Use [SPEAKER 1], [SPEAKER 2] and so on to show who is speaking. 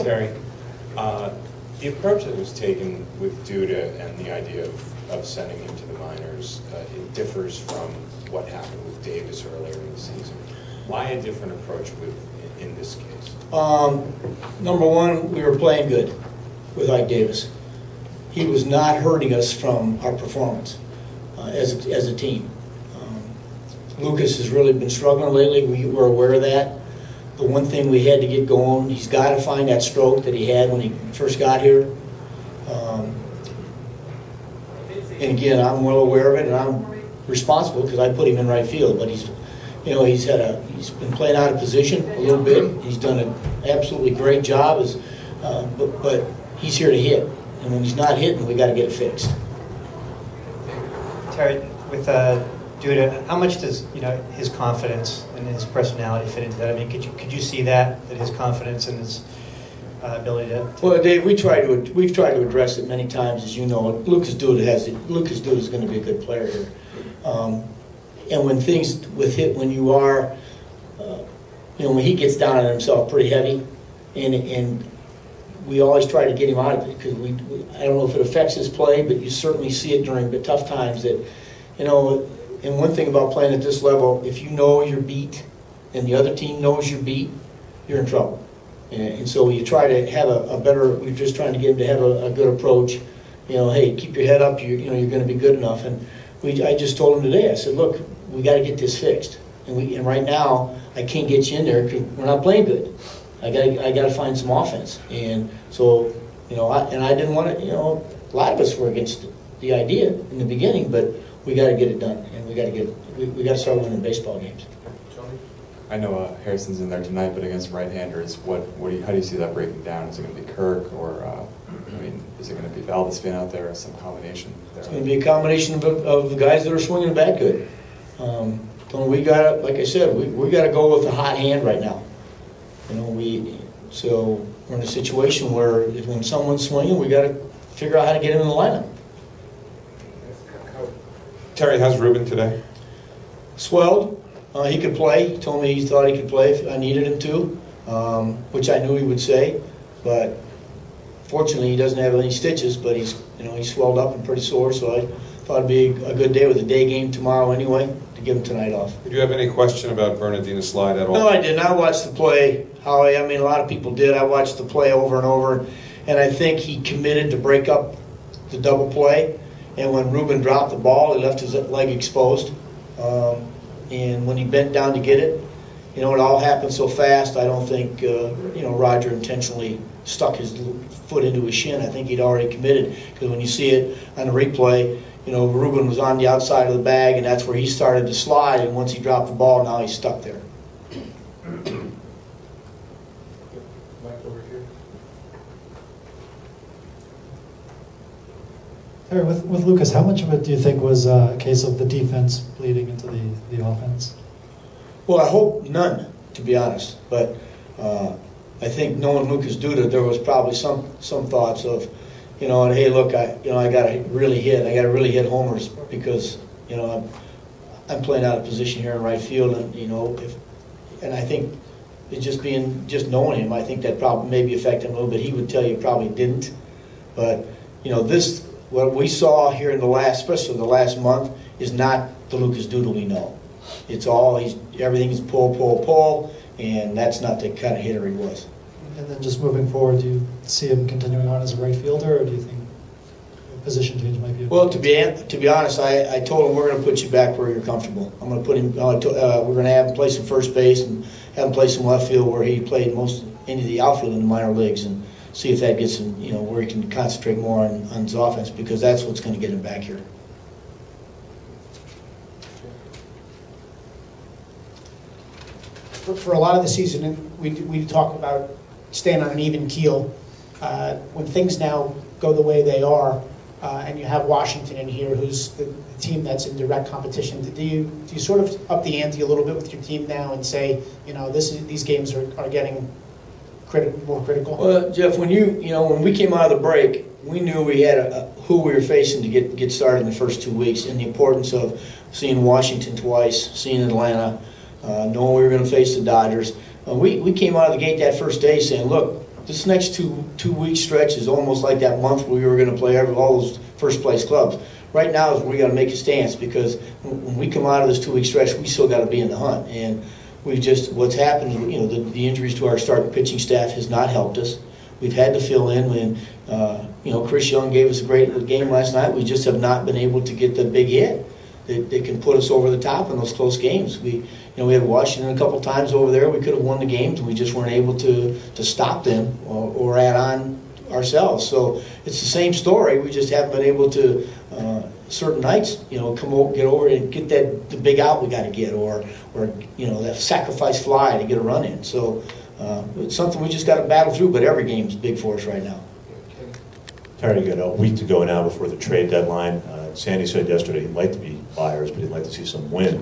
[SPEAKER 1] Terry, the approach that was taken with Duda and the idea of sending him to the minors, it differs from what happened with Davis earlier in the season. Why a different approach in this case?
[SPEAKER 2] Number one, we were playing good with Ike Davis. He was not hurting us from our performance as a team. Lucas has really been struggling lately. We were aware of that. The one thing we had to get going, he's got to find that stroke that he had when he first got here. And again, I'm well aware of it, and I'm responsible because I put him in right field. But he's been playing out of position a little bit. He's done an absolutely great job, but he's here to hit. And when he's not hitting, we got to get it fixed.
[SPEAKER 3] Terry, with Duda, how much does his confidence and his personality fit into that? I mean, could you see that his confidence and his ability to? Well,
[SPEAKER 2] Dave, we've tried to address it many times, as you know. Lucas Duda is going to be a good player here, and when things when you are, when he gets down on himself pretty heavy, and we always try to get him out of it because I don't know if it affects his play, but you certainly see it during the tough times that, and one thing about playing at this level, if you know you're beat and the other team knows you're beat, you're in trouble. And so you try to have we're just trying to get him to have a good approach. Hey, keep your head up, you're going to be good enough. And I just told him today, I said, look, we got to get this fixed. And right now, I can't get you in there because we're not playing good. I got to find some offense. And so, I didn't want to, a lot of us were against the idea in the beginning, but we got to get it done, and we got to start winning baseball games.
[SPEAKER 4] I know Harrison's in there tonight, but against right-handers, how do you see that breaking down? Is it going to be Kirk, or is it going to be Valdez being out there, or some combination there?
[SPEAKER 2] It's going to be a combination of the guys that are swinging the bat good. We got, like I said, we got to go with a hot hand right now. So we're in a situation where when someone's swinging, we got to figure out how to get him in the lineup.
[SPEAKER 5] Terry, how's Ruben today?
[SPEAKER 2] Swelled. He could play. He told me he thought he could play if I needed him to, which I knew he would say. But fortunately, he doesn't have any stitches. But he's swelled up and pretty sore. So I thought it'd be a good day with a day game tomorrow anyway to give him tonight off.
[SPEAKER 5] Did you have any question about Bernardina's slide at all?
[SPEAKER 2] No, I didn't. I watched the play, Howie. I mean, a lot of people did. I watched the play over and over, and I think he committed to break up the double play. And when Ruben dropped the ball, he left his leg exposed. And when he bent down to get it, it all happened so fast. I don't think Roger intentionally stuck his foot into his shin. I think he'd already committed, because when you see it on the replay, Ruben was on the outside of the bag, and that's where he started to slide. And once he dropped the ball, now he's stuck there.
[SPEAKER 6] Terry, with Lucas, how much of it do you think was a case of the defense bleeding into the offense?
[SPEAKER 2] Well, I hope none, to be honest. But I think knowing Lucas Duda, there was probably some thoughts of, hey, look, I got to really hit. I got to really hit homers because I'm playing out of position here in right field, and I think it's just knowing him. I think that probably maybe affected him a little bit. He would tell you probably didn't, but what we saw here in especially the last month, is not the Lucas Duda we know. It's everything's pull, and that's not the kind of hitter he was.
[SPEAKER 6] And then just moving forward, do you see him continuing on as a right fielder, or do you think a position change might be?
[SPEAKER 2] Well, to be honest, I told him we're going to put you back where you're comfortable. I'm going to put him. We're going to have him play some first base and have him play some left field where he played any of the outfield in the minor leagues, and see if that gets him, where he can concentrate more on his offense, because that's what's going to get him back here.
[SPEAKER 7] For a lot of the season, we talk about staying on an even keel. When things now go the way they are, and you have Washington in here, who's the team that's in direct competition, do you sort of up the ante a little bit with your team now and say, these games are getting more critical?
[SPEAKER 2] Well, Jeff, when we came out of the break, we knew we had who we were facing to get started in the first 2 weeks, and the importance of seeing Washington twice, seeing Atlanta, knowing we were going to face the Dodgers. We came out of the gate that first day saying, look, this next two-week stretch is almost like that month where we were going to play all those first-place clubs. Right now is where we got to make a stance, because when we come out of this two-week stretch, we still got to be in the hunt. And what's happened, the injuries to our starting pitching staff has not helped us. We've had to fill in when, Chris Young gave us a great game last night. We just have not been able to get the big hit that can put us over the top in those close games. We had Washington a couple times over there. We could have won the games, and we just weren't able to stop them or add on ourselves. So it's the same story. We just haven't been able to certain nights, get over and get the big out we got to get, or that sacrifice fly to get a run in. So it's something we just got to battle through. But every game is big for us right now.
[SPEAKER 8] Terry, you got a week to go now before the trade deadline. Sandy said yesterday he'd like to be buyers, but he'd like to see some wins.